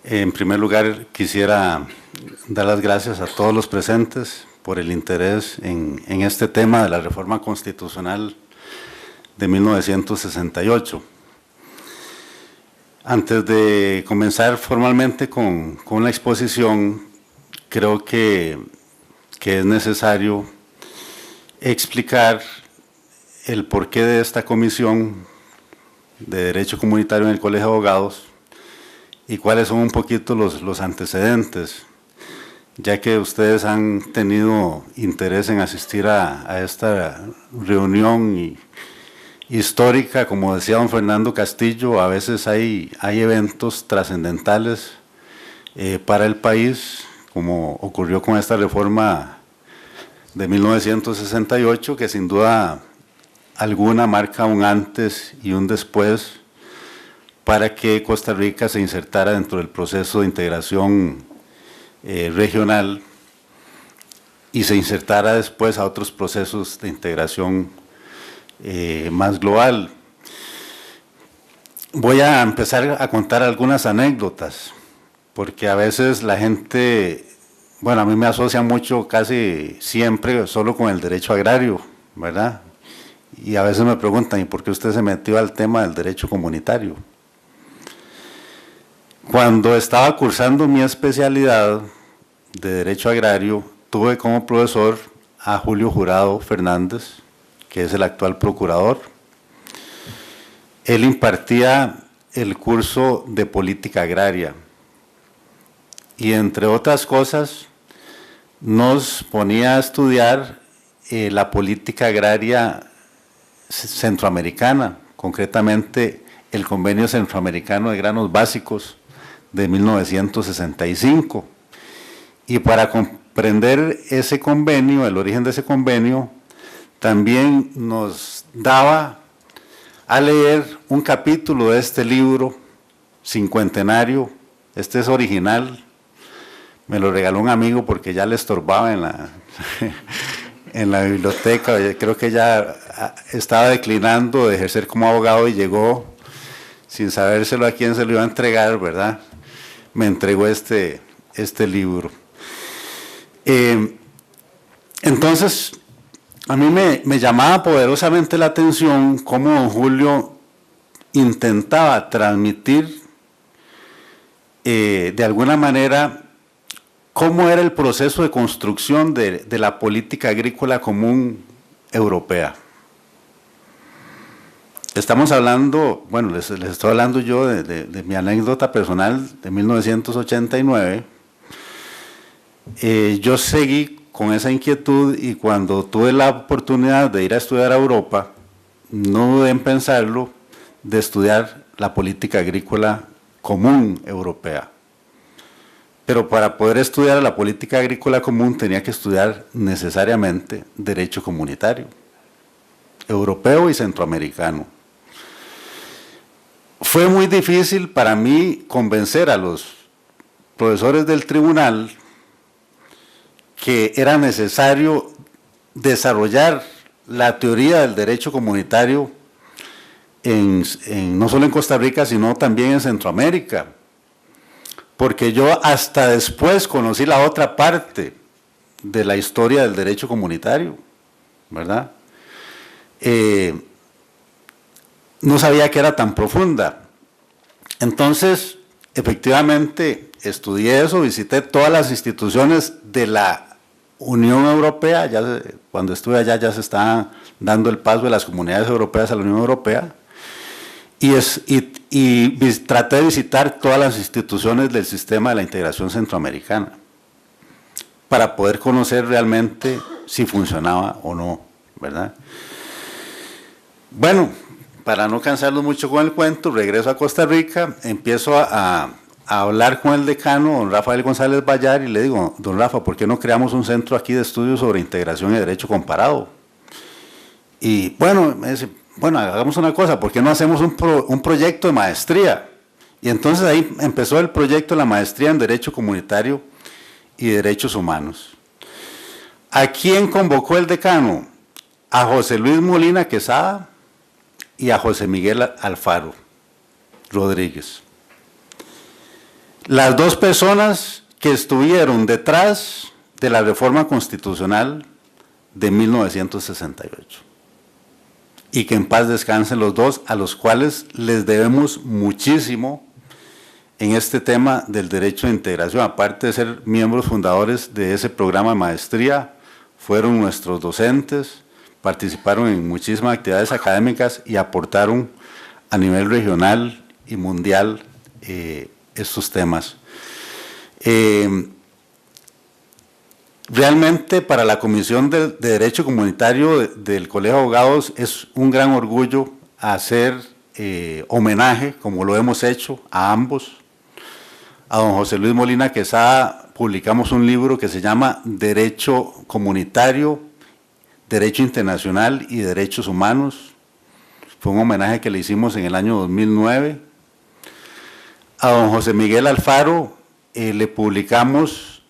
En primer lugar, quisiera dar las gracias a todos los presentes por el interés en este tema de la reforma constitucional de 1968. Antes de comenzar formalmente con la exposición, creo que es necesario explicar el porqué de esta comisión de Derecho Comunitario en el Colegio de Abogados y cuáles son un poquito los antecedentes, ya que ustedes han tenido interés en asistir a esta reunión histórica. Como decía don Fernando Castillo, a veces hay eventos trascendentales para el país, como ocurrió con esta reforma de 1968, que sin duda alguna marca un antes y un después para que Costa Rica se insertara dentro del proceso de integración regional y se insertara después a otros procesos de integración más global. Voy a empezar a contar algunas anécdotas, porque a veces la gente, bueno, a mí me asocia mucho, casi siempre, solo con el derecho agrario, ¿verdad? Y a veces me preguntan, ¿y por qué usted se metió al tema del derecho comunitario? Cuando estaba cursando mi especialidad de Derecho Agrario, tuve como profesor a Julio Jurado Fernández, que es el actual procurador. Él impartía el curso de Política Agraria y, entre otras cosas, nos ponía a estudiar la política agraria centroamericana, concretamente el Convenio Centroamericano de Granos Básicos de 1965. Y para comprender ese convenio, el origen de ese convenio, también nos daba a leer un capítulo de este libro cincuentenario. Este es original, me lo regaló un amigo porque ya le estorbaba en la biblioteca. Creo que ya estaba declinando de ejercer como abogado y llegó sin sabérselo a quién se lo iba a entregar, ¿verdad? Me entregó este libro. Entonces, a mí me llamaba poderosamente la atención cómo don Julio intentaba transmitir de alguna manera cómo era el proceso de construcción de la política agrícola común europea. Estamos hablando, bueno, les estoy hablando yo de mi anécdota personal de 1989. Yo seguí con esa inquietud y cuando tuve la oportunidad de ir a estudiar a Europa, no dudé en pensarlo, de estudiar la política agrícola común europea. Pero para poder estudiar la política agrícola común tenía que estudiar necesariamente derecho comunitario, europeo y centroamericano. Fue muy difícil para mí convencer a los profesores del tribunal que era necesario desarrollar la teoría del derecho comunitario no solo en Costa Rica, sino también en Centroamérica. Porque yo hasta después conocí la otra parte de la historia del derecho comunitario, ¿verdad? No sabía que era tan profunda. Entonces, efectivamente, estudié eso, visité todas las instituciones de la Unión Europea. Cuando estuve allá ya se estaba dando el paso de las comunidades europeas a la Unión Europea. Y traté de visitar todas las instituciones del sistema de la integración centroamericana para poder conocer realmente si funcionaba o no, ¿verdad? Bueno, para no cansarlos mucho con el cuento, regreso a Costa Rica, empiezo a hablar con el decano, don Rafael González Bayar, y le digo, don Rafa, ¿por qué no creamos un centro aquí de estudios sobre integración y derecho comparado? Y bueno, me dice, bueno, hagamos una cosa, ¿por qué no hacemos un proyecto de maestría? Y entonces ahí empezó el proyecto de la maestría en Derecho Comunitario y Derechos Humanos. ¿A quién convocó el decano? A José Luis Molina Quesada y a José Miguel Alfaro Rodríguez. Las dos personas que estuvieron detrás de la reforma constitucional de 1968. Y que en paz descansen los dos, a los cuales les debemos muchísimo en este tema del derecho de integración. Aparte de ser miembros fundadores de ese programa de maestría, fueron nuestros docentes, participaron en muchísimas actividades académicas y aportaron a nivel regional y mundial estos temas. Realmente para la Comisión de Derecho Comunitario del Colegio de Abogados es un gran orgullo hacer homenaje, como lo hemos hecho, a ambos. A don José Luis Molina Quesada publicamos un libro que se llama Derecho Comunitario, Derecho Internacional y Derechos Humanos. Fue un homenaje que le hicimos en el año 2009. A don José Miguel Alfaro le publicamos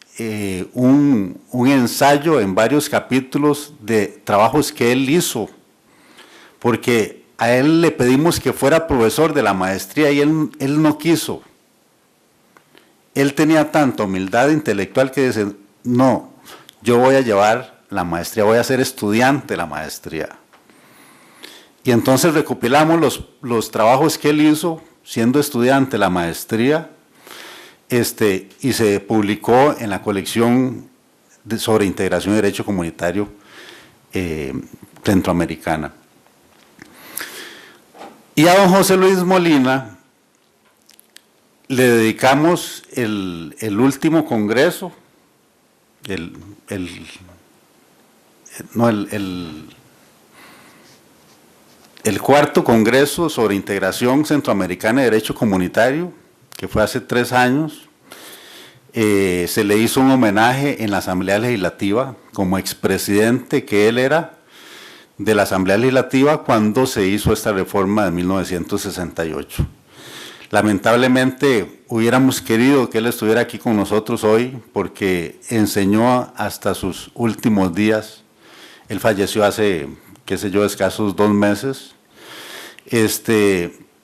un ensayo en varios capítulos de trabajos que él hizo, porque a él le pedimos que fuera profesor de la maestría y él no quiso. Él tenía tanta humildad intelectual que dice, no, yo voy a llevar la maestría, voy a ser estudiante de la maestría. Y entonces recopilamos los trabajos que él hizo siendo estudiante de la maestría, y se publicó en la colección sobre integración y derecho comunitario centroamericana. Y a don José Luis Molina le dedicamos el último congreso, el cuarto congreso sobre integración centroamericana y derecho comunitario, que fue hace 3 años. Se le hizo un homenaje en la Asamblea Legislativa como expresidente que él era de la Asamblea Legislativa cuando se hizo esta reforma de 1968. Lamentablemente hubiéramos querido que él estuviera aquí con nosotros hoy porque enseñó hasta sus últimos días. Él falleció hace, qué sé yo, escasos 2 meses,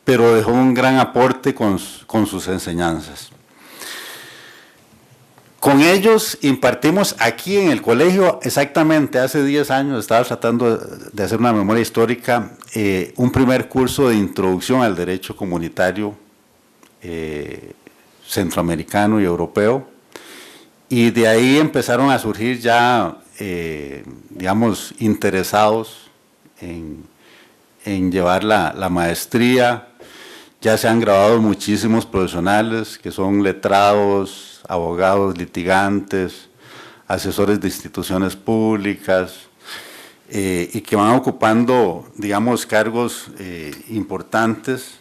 pero dejó un gran aporte con sus enseñanzas. Con ellos impartimos aquí en el colegio, exactamente hace 10 años, estaba tratando de hacer una memoria histórica, un primer curso de introducción al derecho comunitario centroamericano y europeo, y de ahí empezaron a surgir ya, digamos, interesados en llevar la maestría. Ya se han graduado muchísimos profesionales que son letrados, abogados, litigantes, asesores de instituciones públicas, y que van ocupando, digamos, cargos importantes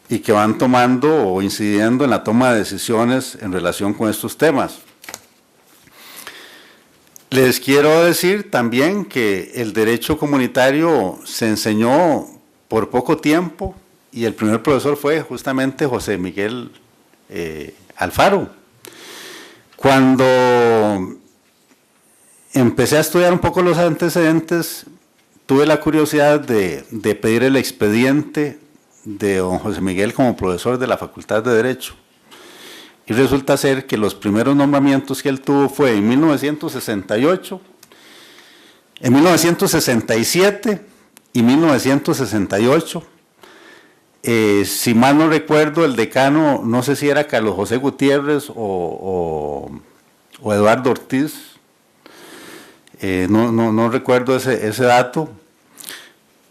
y que van tomando o incidiendo en la toma de decisiones en relación con estos temas. Les quiero decir también que el derecho comunitario se enseñó por poco tiempo y el primer profesor fue justamente José Miguel Alfaro. Cuando empecé a estudiar un poco los antecedentes, tuve la curiosidad de pedir el expediente de don José Miguel como profesor de la Facultad de Derecho. Y resulta ser que los primeros nombramientos que él tuvo fue en 1968, en 1967 y 1968. Si mal no recuerdo, el decano, no sé si era Carlos José Gutiérrez o Eduardo Ortiz, no recuerdo ese dato,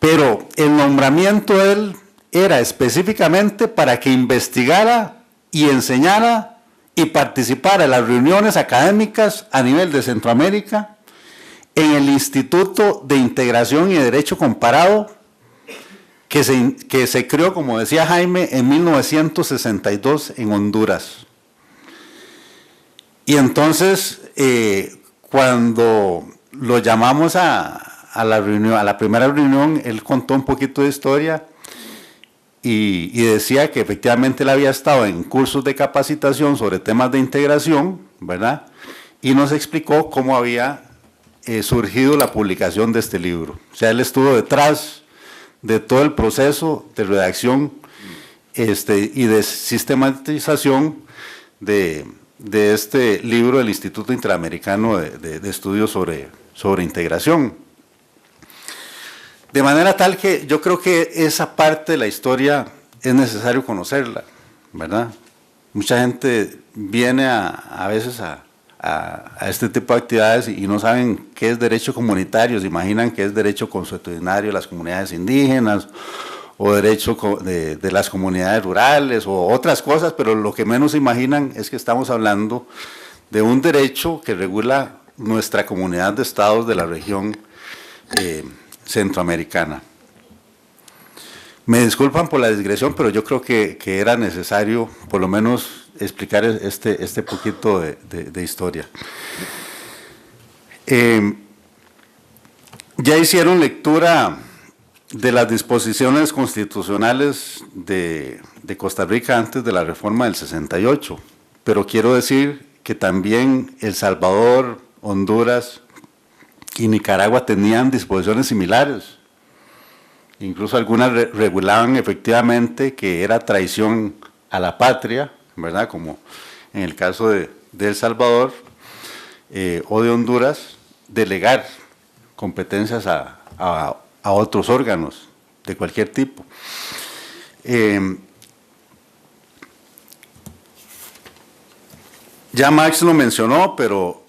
pero el nombramiento de él era específicamente para que investigara y enseñara y participara en las reuniones académicas a nivel de Centroamérica en el Instituto de Integración y Derecho Comparado, que se creó, como decía Jaime, en 1962 en Honduras. Y entonces, cuando lo llamamos a la primera reunión, él contó un poquito de historia y decía que efectivamente él había estado en cursos de capacitación sobre temas de integración, ¿verdad? Y nos explicó cómo había surgido la publicación de este libro. O sea, él estuvo detrás de todo el proceso de redacción y de sistematización de este libro del Instituto Interamericano de Estudios sobre Integración. De manera tal que yo creo que esa parte de la historia es necesario conocerla, ¿verdad? Mucha gente viene a veces a este tipo de actividades y no saben qué es derecho comunitario, se imaginan que es derecho consuetudinario de las comunidades indígenas o derecho de las comunidades rurales o otras cosas, pero lo que menos se imaginan es que estamos hablando de un derecho que regula nuestra comunidad de estados de la región centroamericana. Me disculpan por la digresión, pero yo creo que era necesario por lo menos explicar este poquito de historia. Ya hicieron lectura de las disposiciones constitucionales de Costa Rica antes de la reforma del 68, pero quiero decir que también El Salvador, Honduras y Nicaragua tenían disposiciones similares. Incluso algunas regulaban efectivamente que era traición a la patria, ¿verdad? Como en el caso de El Salvador o de Honduras, delegar competencias a otros órganos de cualquier tipo. Ya Max lo mencionó, pero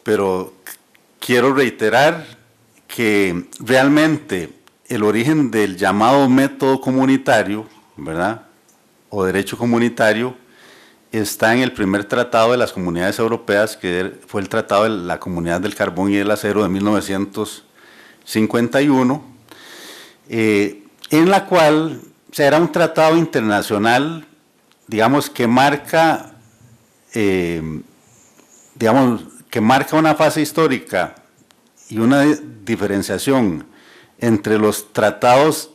quiero reiterar que realmente el origen del llamado método comunitario, ¿verdad?, o derecho comunitario, está en el primer tratado de las comunidades europeas, que fue el Tratado de la Comunidad del Carbón y del Acero de 1951, en la cual era un tratado internacional, digamos, que marca una fase histórica y una diferenciación entre los tratados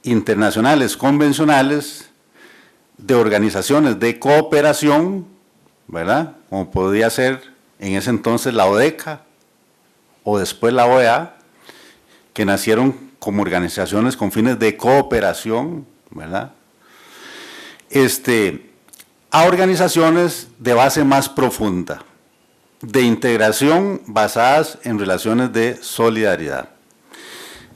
internacionales convencionales de organizaciones de cooperación, ¿verdad?, como podía ser en ese entonces la ODECA o después la OEA, que nacieron como organizaciones con fines de cooperación, ¿verdad?, a organizaciones de base más profunda, de integración basadas en relaciones de solidaridad.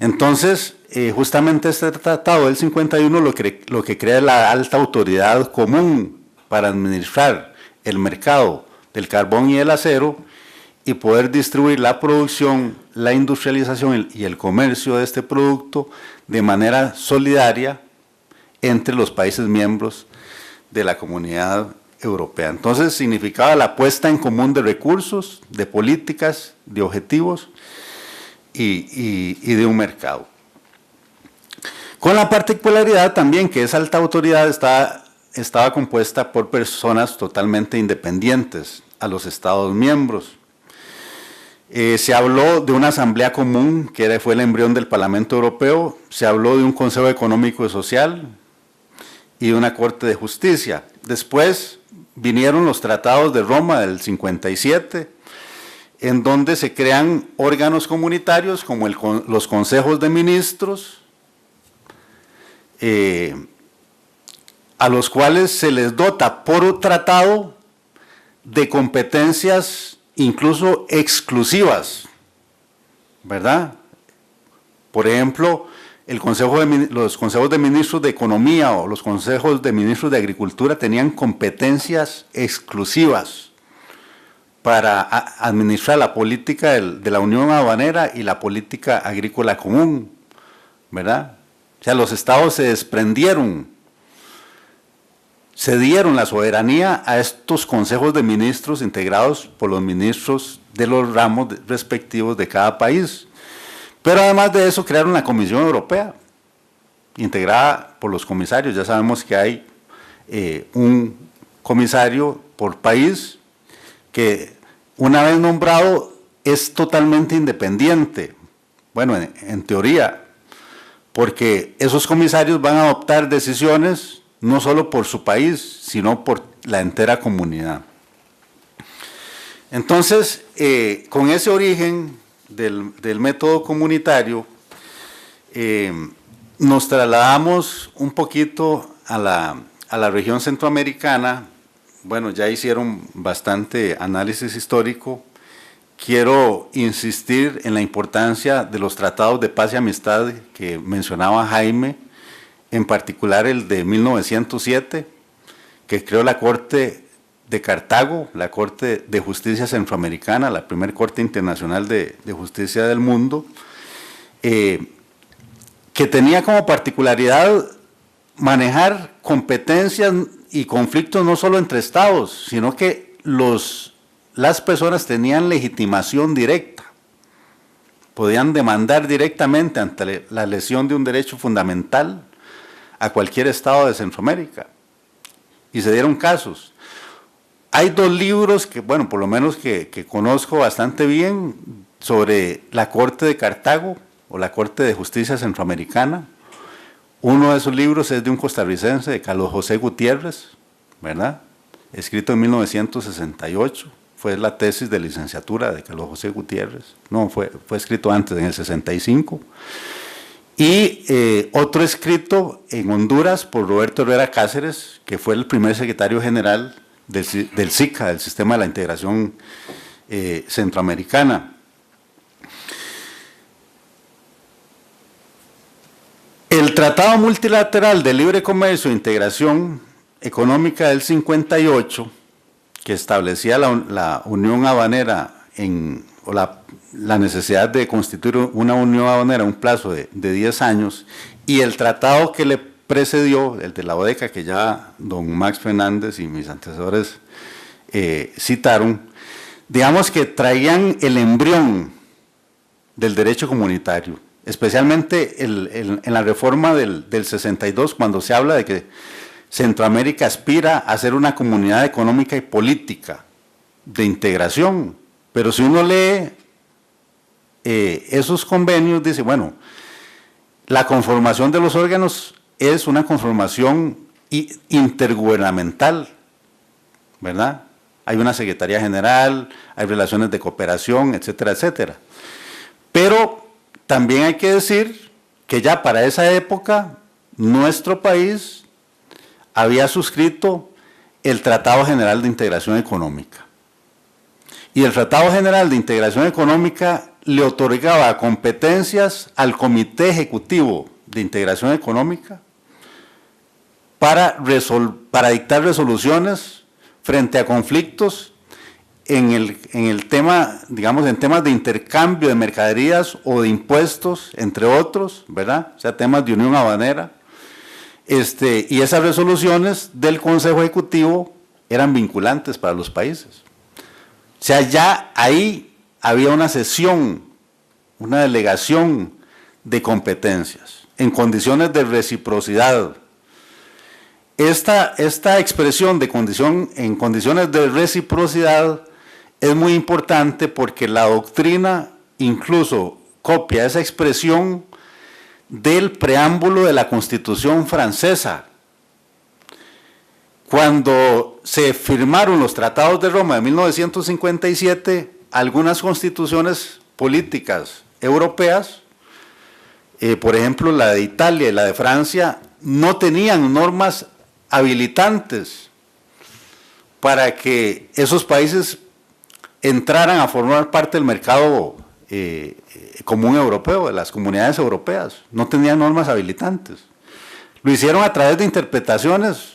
Entonces, justamente este tratado del 51 lo que crea es la alta autoridad común para administrar el mercado del carbón y el acero y poder distribuir la producción, la industrialización y el comercio de este producto de manera solidaria entre los países miembros de la Comunidad Europea. Entonces significaba la puesta en común de recursos, de políticas, de objetivos y de un mercado. Con la particularidad también que esa alta autoridad estaba compuesta por personas totalmente independientes a los Estados miembros. Se habló de una asamblea común, que fue el embrión del Parlamento Europeo, se habló de un Consejo Económico y Social y de una Corte de Justicia. Después vinieron los tratados de Roma del 57, en donde se crean órganos comunitarios como los consejos de ministros, a los cuales se les dota por tratado de competencias incluso exclusivas, ¿verdad? Por ejemplo, los consejos de ministros de Economía o los consejos de ministros de Agricultura tenían competencias exclusivas para administrar la política de la Unión Aduanera y la política agrícola común, ¿verdad? O sea, los estados se desprendieron, cedieron la soberanía a estos consejos de ministros integrados por los ministros de los ramos respectivos de cada país. Pero además de eso crearon la Comisión Europea, integrada por los comisarios. Ya sabemos que hay un comisario por país que una vez nombrado es totalmente independiente, bueno, en teoría, porque esos comisarios van a adoptar decisiones no solo por su país, sino por la entera comunidad. Entonces, con ese origen del método comunitario, nos trasladamos un poquito a a la región centroamericana, bueno, ya hicieron bastante análisis histórico. Quiero insistir en la importancia de los tratados de paz y amistad que mencionaba Jaime, en particular el de 1907, que creó la Corte de Cartago, la Corte de Justicia Centroamericana, la primera Corte Internacional de Justicia del mundo, que tenía como particularidad manejar competencias y conflictos no solo entre estados, sino que las personas tenían legitimación directa, podían demandar directamente ante la lesión de un derecho fundamental a cualquier estado de Centroamérica. Y se dieron casos. Hay dos libros que, bueno, por lo menos que conozco bastante bien sobre la Corte de Cartago o la Corte de Justicia Centroamericana. Uno de esos libros es de un costarricense, de Carlos José Gutiérrez, ¿verdad? Escrito en 1968. Fue la tesis de licenciatura de Carlos José Gutiérrez. No, fue escrito antes, en el 65. Y otro escrito en Honduras por Roberto Herrera Cáceres, que fue el primer secretario general del SICA, del Sistema de la Integración Centroamericana. El Tratado Multilateral de Libre Comercio e Integración Económica del 58, que establecía la Unión Habanera o la necesidad de constituir una Unión Habanera en un plazo de 10 años, y el tratado que le precedió, el de la ODECA, que ya don Max Fernández y mis antecesores citaron, digamos que traían el embrión del derecho comunitario, especialmente en la reforma del 62, cuando se habla de que Centroamérica aspira a ser una comunidad económica y política de integración. Pero si uno lee esos convenios, dice, bueno, la conformación de los órganos es una conformación intergubernamental, ¿verdad? Hay una Secretaría General, hay relaciones de cooperación, etcétera, etcétera. Pero también hay que decir que ya para esa época nuestro país había suscrito el Tratado General de Integración Económica. Y el Tratado General de Integración Económica le otorgaba competencias al Comité Ejecutivo de Integración Económica para dictar resoluciones frente a conflictos en el tema, digamos, en temas de intercambio de mercaderías o de impuestos, entre otros, ¿verdad? O sea, temas de unión habanera. Y esas resoluciones del Consejo Ejecutivo eran vinculantes para los países. O sea, ya ahí había una cesión, una delegación de competencias, en condiciones de reciprocidad. Esta expresión de en condiciones de reciprocidad es muy importante porque la doctrina incluso copia esa expresión del preámbulo de la Constitución francesa. Cuando se firmaron los Tratados de Roma de 1957, algunas constituciones políticas europeas, por ejemplo la de Italia y la de Francia, no tenían normas habilitantes para que esos países entraran a formar parte del mercado común europeo, de las comunidades europeas. No tenían normas habilitantes. Lo hicieron a través de interpretaciones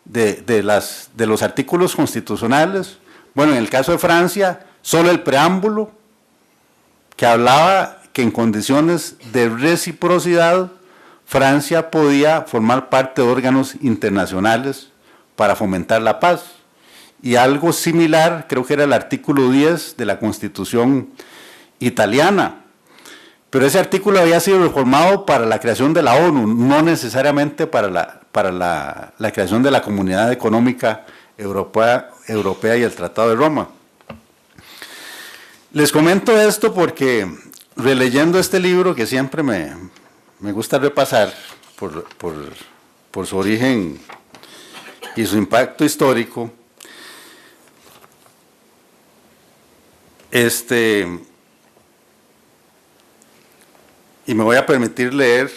de los artículos constitucionales. Bueno, en el caso de Francia, solo el preámbulo, que hablaba que en condiciones de reciprocidad Francia podía formar parte de órganos internacionales para fomentar la paz. Y algo similar, creo que era el artículo 10 de la Constitución italiana. Pero ese artículo había sido reformado para la creación de la ONU, no necesariamente para la creación de la Comunidad Económica Europea y el Tratado de Roma. Les comento esto porque releyendo este libro, que siempre me gusta repasar por su origen y su impacto histórico, y me voy a permitir leer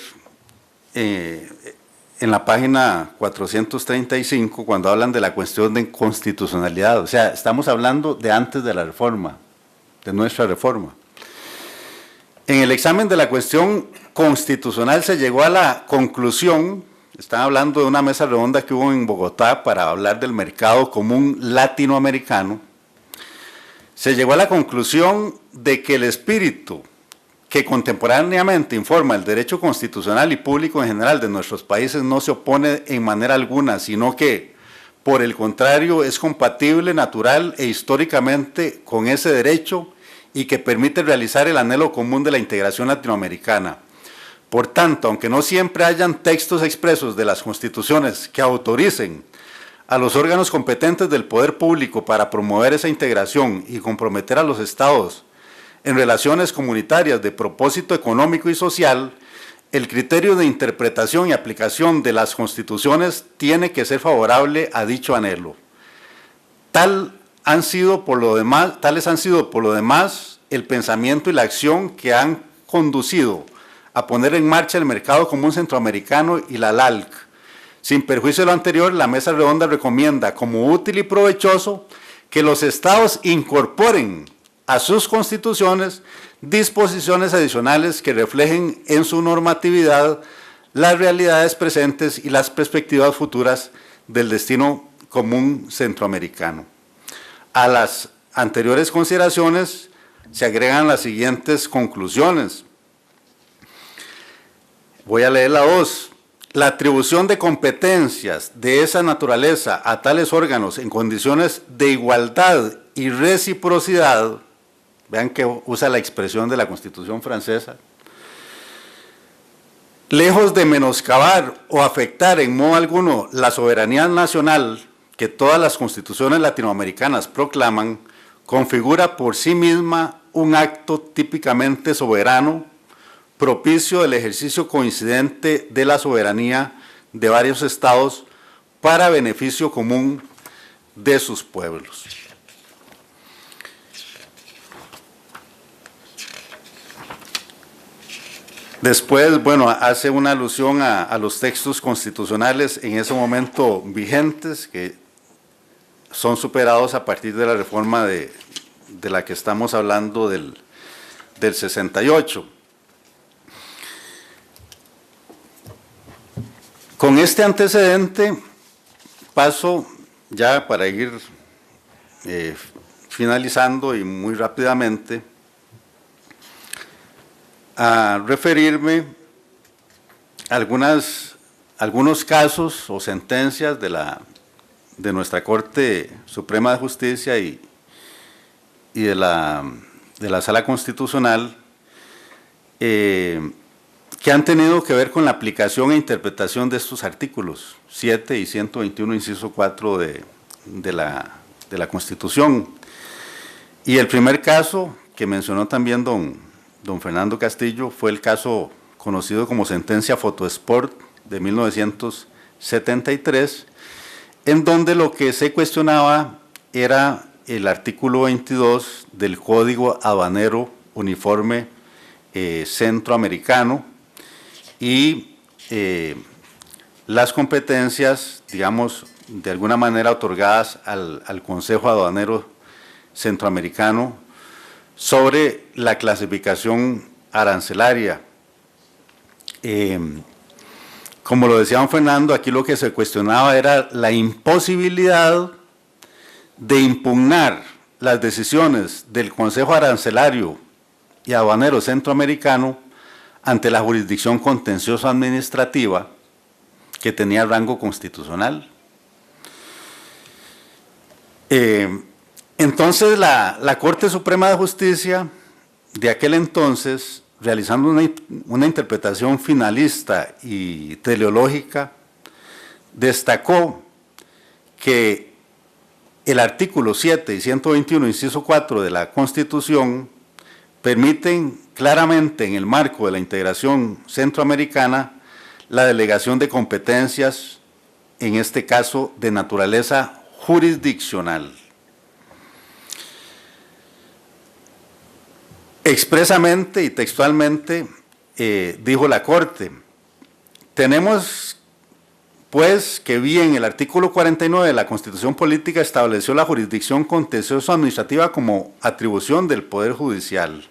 en la página 435 cuando hablan de la cuestión de constitucionalidad. O sea, estamos hablando de antes de la reforma, de nuestra reforma. En el examen de la cuestión constitucional se llegó a la conclusión, están hablando de una mesa redonda que hubo en Bogotá para hablar del mercado común latinoamericano, se llegó a la conclusión de que el espíritu que contemporáneamente informa el derecho constitucional y público en general de nuestros países no se opone en manera alguna, sino que, por el contrario, es compatible, natural e históricamente con ese derecho y que permite realizar el anhelo común de la integración latinoamericana. Por tanto, aunque no siempre hayan textos expresos de las constituciones que autoricen a los órganos competentes del poder público para promover esa integración y comprometer a los estados en relaciones comunitarias de propósito económico y social, el criterio de interpretación y aplicación de las constituciones tiene que ser favorable a dicho anhelo. Tales han sido por lo demás el pensamiento y la acción que han conducido a poner en marcha el Mercado Común Centroamericano y la LALC. Sin perjuicio de lo anterior, la Mesa Redonda recomienda como útil y provechoso que los estados incorporen a sus constituciones disposiciones adicionales que reflejen en su normatividad las realidades presentes y las perspectivas futuras del destino común centroamericano. A las anteriores consideraciones se agregan las siguientes conclusiones. Voy a leer la 2. La atribución de competencias de esa naturaleza a tales órganos en condiciones de igualdad y reciprocidad, vean que usa la expresión de la Constitución francesa, lejos de menoscabar o afectar en modo alguno la soberanía nacional que todas las constituciones latinoamericanas proclaman, configura por sí misma un acto típicamente soberano, propicio del ejercicio coincidente de la soberanía de varios estados para beneficio común de sus pueblos. Después, bueno, hace una alusión a los textos constitucionales en ese momento vigentes que son superados a partir de la reforma de la que estamos hablando del 68. Con este antecedente paso ya para ir finalizando y muy rápidamente a referirme a algunos casos o sentencias de nuestra Corte Suprema de Justicia y de la Sala Constitucional que han tenido que ver con la aplicación e interpretación de estos artículos 7 y 121, inciso 4 de la Constitución. Y el primer caso que mencionó también don Fernando Castillo fue el caso conocido como sentencia Fotosport de 1973, en donde lo que se cuestionaba era el artículo 22 del Código Aduanero Uniforme Centroamericano y las competencias, digamos, de alguna manera otorgadas al Consejo Aduanero Centroamericano sobre la clasificación arancelaria. Como lo decía don Fernando, aquí lo que se cuestionaba era la imposibilidad de impugnar las decisiones del Consejo Arancelario y Aduanero Centroamericano ante la jurisdicción contencioso administrativa que tenía rango constitucional. Entonces la Corte Suprema de Justicia de aquel entonces, realizando una interpretación finalista y teleológica, destacó que el artículo 7 y 121, inciso 4 de la Constitución permiten claramente en el marco de la integración centroamericana la delegación de competencias, en este caso de naturaleza jurisdiccional. Expresamente y textualmente dijo la Corte, tenemos pues que bien el artículo 49 de la Constitución Política estableció la jurisdicción contencioso administrativa como atribución del Poder Judicial,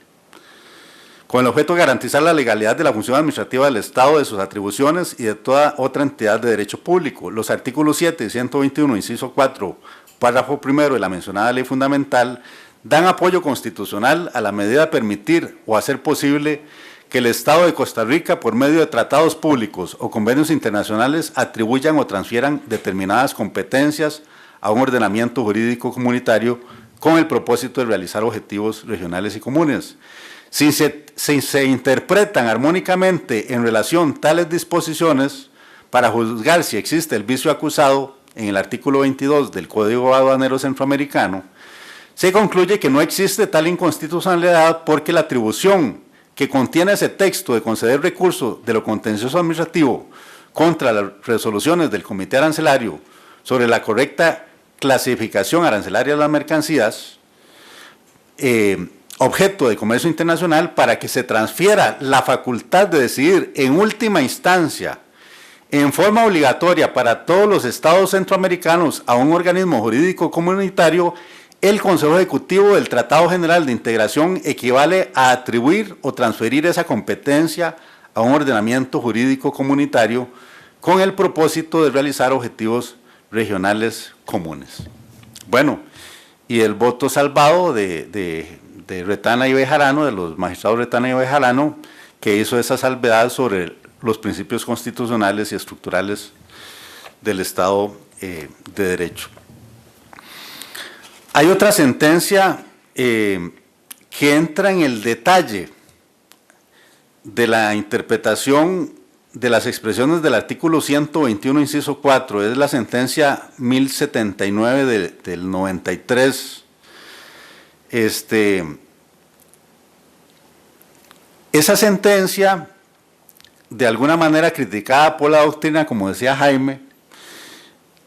con el objeto de garantizar la legalidad de la función administrativa del Estado, de sus atribuciones y de toda otra entidad de derecho público. Los artículos 7 y 121, inciso 4, párrafo primero de la mencionada ley fundamental, dan apoyo constitucional a la medida de permitir o hacer posible que el Estado de Costa Rica, por medio de tratados públicos o convenios internacionales, atribuyan o transfieran determinadas competencias a un ordenamiento jurídico comunitario con el propósito de realizar objetivos regionales y comunes. Si se interpretan armónicamente en relación tales disposiciones para juzgar si existe el vicio acusado en el artículo 22 del Código Aduanero Centroamericano, se concluye que no existe tal inconstitucionalidad porque la atribución que contiene ese texto de conceder recurso de lo contencioso administrativo contra las resoluciones del Comité Arancelario sobre la correcta clasificación arancelaria de las mercancías, objeto de comercio internacional, para que se transfiera la facultad de decidir en última instancia, en forma obligatoria para todos los estados centroamericanos, a un organismo jurídico comunitario, el Consejo Ejecutivo del Tratado General de Integración equivale a atribuir o transferir esa competencia a un ordenamiento jurídico comunitario con el propósito de realizar objetivos regionales comunes. Bueno, y el voto salvado de Retana y Bejarano, de los magistrados Retana y Bejarano, que hizo esa salvedad sobre los principios constitucionales y estructurales del Estado de Derecho. Hay otra sentencia que entra en el detalle de la interpretación de las expresiones del artículo 121, inciso 4, es la sentencia 1079 del 93. Esa sentencia, de alguna manera criticada por la doctrina, como decía Jaime,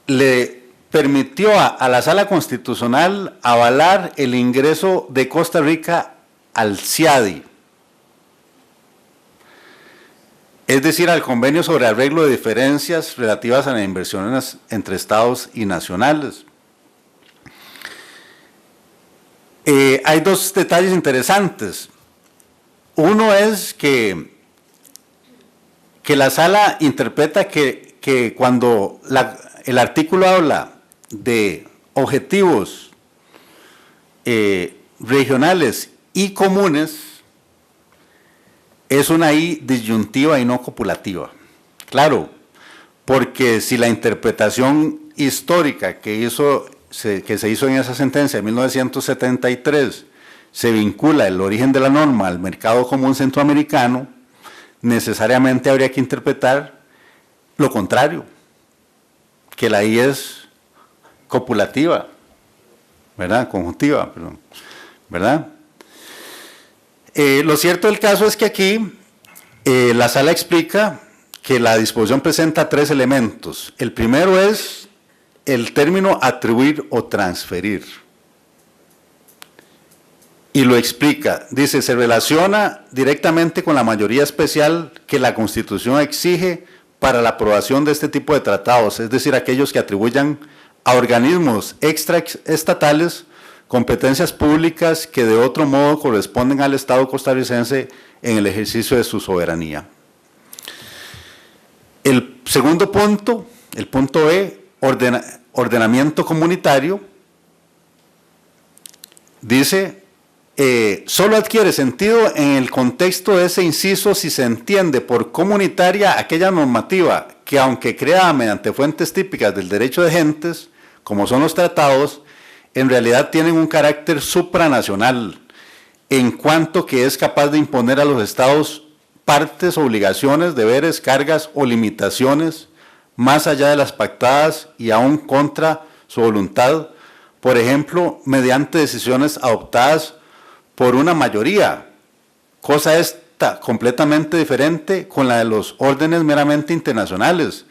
le permitió a la Sala Constitucional avalar el ingreso de Costa Rica al CIADI, es decir, al Convenio sobre Arreglo de Diferencias relativas a las inversiones entre estados y nacionales. Hay dos detalles interesantes. Uno es que la Sala interpreta que cuando el artículo habla de objetivos regionales y comunes, es una I disyuntiva y no copulativa. Claro, porque si la interpretación histórica que se hizo en esa sentencia de 1973 se vincula el origen de la norma al mercado común centroamericano, necesariamente habría que interpretar lo contrario, que la I es copulativa, ¿verdad? Conjuntiva, perdón, ¿verdad? Lo cierto del caso es que aquí la Sala explica que la disposición presenta tres elementos. El primero es el término atribuir o transferir. Y lo explica, dice, se relaciona directamente con la mayoría especial que la Constitución exige para la aprobación de este tipo de tratados, es decir, aquellos que atribuyan a organismos extraestatales competencias públicas que de otro modo corresponden al Estado costarricense en el ejercicio de su soberanía. El segundo punto, el punto E, ordenamiento comunitario, dice, solo adquiere sentido en el contexto de ese inciso si se entiende por comunitaria aquella normativa que, aunque creada mediante fuentes típicas del derecho de gentes, como son los tratados, en realidad tienen un carácter supranacional, en cuanto que es capaz de imponer a los estados partes, obligaciones, deberes, cargas o limitaciones, más allá de las pactadas y aún contra su voluntad, por ejemplo, mediante decisiones adoptadas por una mayoría, cosa esta completamente diferente con la de los órdenes meramente internacionales,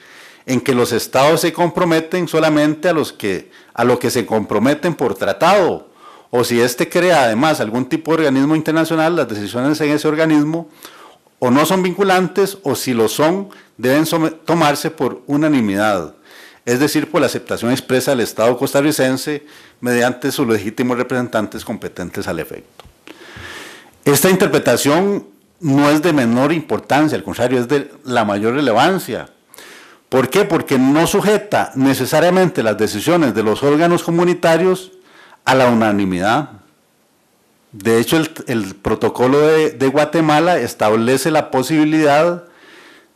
en que los estados se comprometen solamente a lo que se comprometen por tratado, o si éste crea además algún tipo de organismo internacional, las decisiones en ese organismo o no son vinculantes, o si lo son, deben tomarse por unanimidad, es decir, por la aceptación expresa del Estado costarricense mediante sus legítimos representantes competentes al efecto. Esta interpretación no es de menor importancia, al contrario, es de la mayor relevancia. ¿Por qué? Porque no sujeta necesariamente las decisiones de los órganos comunitarios a la unanimidad. De hecho, el protocolo de Guatemala establece la posibilidad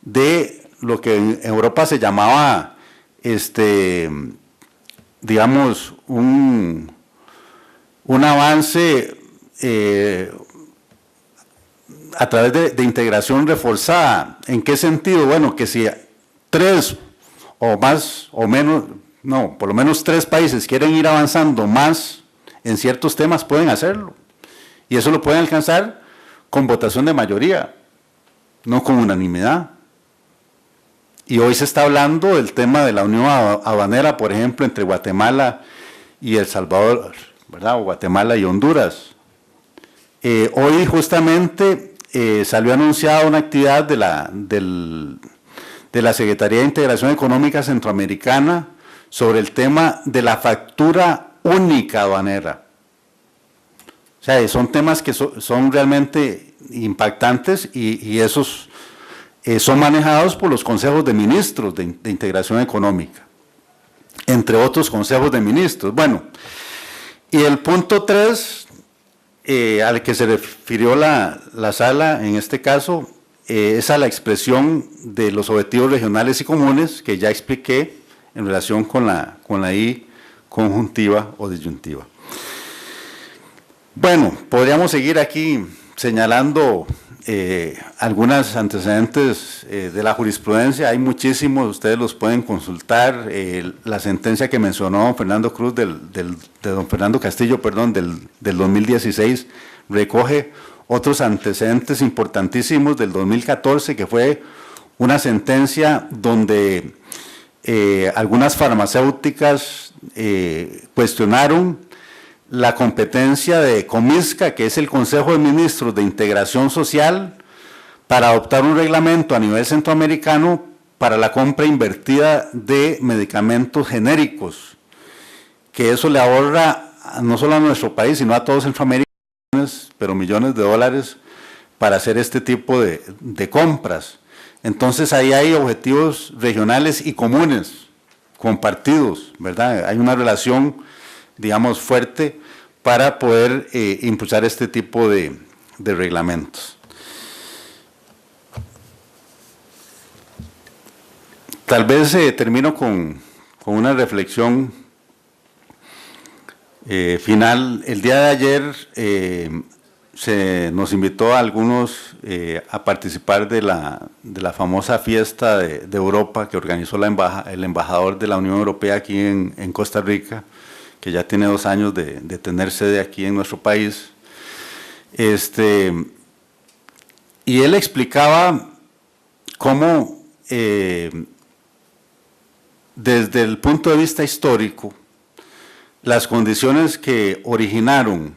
de lo que en Europa se llamaba, digamos, un avance a través de integración reforzada. ¿En qué sentido? Bueno, que si 3 o más o menos, no, por lo menos 3 países quieren ir avanzando más en ciertos temas, pueden hacerlo. Y eso lo pueden alcanzar con votación de mayoría, no con unanimidad. Y hoy se está hablando del tema de la unión aduanera, por ejemplo, entre Guatemala y El Salvador, ¿verdad? O Guatemala y Honduras. Hoy justamente salió anunciada una actividad de la Secretaría de Integración Económica Centroamericana sobre el tema de la factura única aduanera. O sea, son temas que son realmente impactantes y esos son manejados por los consejos de ministros de integración económica, entre otros consejos de ministros. Bueno, y el punto 3, al que se refirió la sala en este caso, es a la expresión de los objetivos regionales y comunes que ya expliqué en relación con la I conjuntiva o disyuntiva. Bueno, podríamos seguir aquí señalando algunos antecedentes de la jurisprudencia, hay muchísimos, ustedes los pueden consultar. La sentencia que mencionó Fernando Cruz, de don Fernando Castillo, perdón, del 2016, recoge otros antecedentes importantísimos del 2014, que fue una sentencia donde algunas farmacéuticas cuestionaron la competencia de Comisca, que es el Consejo de Ministros de Integración Social, para adoptar un reglamento a nivel centroamericano para la compra invertida de medicamentos genéricos, que eso le ahorra no solo a nuestro país, sino a todos Centroamérica, pero millones de dólares para hacer este tipo de compras. Entonces ahí hay objetivos regionales y comunes, compartidos, ¿verdad? Hay una relación, digamos, fuerte para poder impulsar este tipo de reglamentos. Tal vez termino con una reflexión final. El día de ayer se nos invitó a algunos a participar de la famosa fiesta de Europa que organizó el embajador de la Unión Europea aquí en Costa Rica, que ya tiene 2 años de tener sede aquí en nuestro país. Y él explicaba cómo, desde el punto de vista histórico, las condiciones que originaron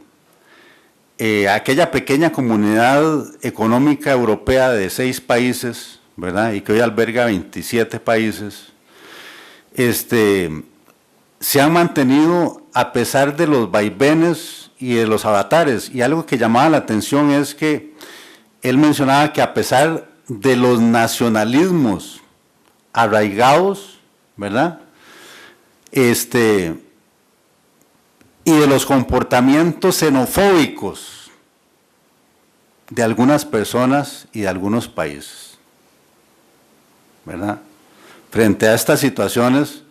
aquella pequeña comunidad económica europea de 6 países, ¿verdad? Y que hoy alberga 27 países, se han mantenido a pesar de los vaivenes y de los avatares. Y algo que llamaba la atención es que él mencionaba que a pesar de los nacionalismos arraigados, ¿verdad? Y de los comportamientos xenofóbicos de algunas personas y de algunos países, ¿verdad? Frente a estas situaciones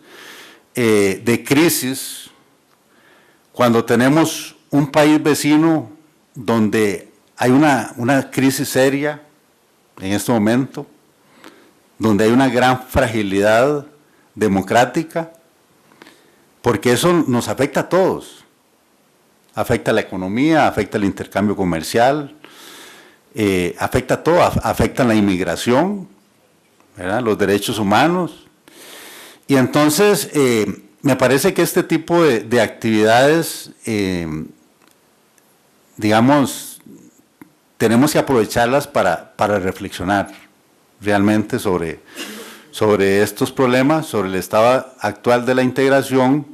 de crisis, cuando tenemos un país vecino donde hay una crisis seria en este momento, donde hay una gran fragilidad democrática, porque eso nos afecta a todos, afecta a la economía, afecta al intercambio comercial, afecta a todo, afecta a la inmigración, ¿verdad? Los derechos humanos. Y entonces, me parece que este tipo de actividades, digamos, tenemos que aprovecharlas para reflexionar realmente sobre estos problemas, sobre el estado actual de la integración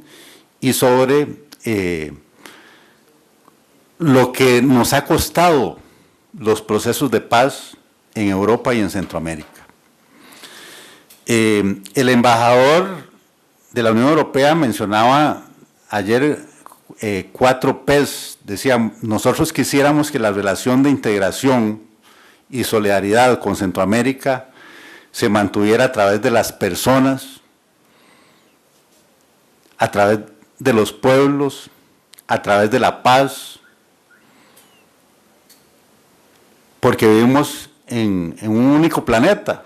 y sobre lo que nos ha costado los procesos de paz en Europa y en Centroamérica. El embajador de la Unión Europea mencionaba ayer 4 P's, decía, nosotros quisiéramos que la relación de integración y solidaridad con Centroamérica se mantuviera a través de las personas, a través de los pueblos, a través de la paz, porque vivimos en un único planeta.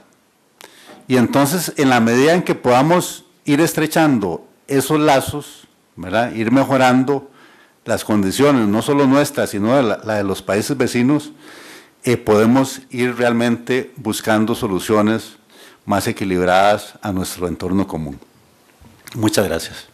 Y entonces, en la medida en que podamos ir estrechando esos lazos, ¿verdad?, ir mejorando las condiciones, no solo nuestras, sino la de los países vecinos, podemos ir realmente buscando soluciones más equilibradas a nuestro entorno común. Muchas gracias.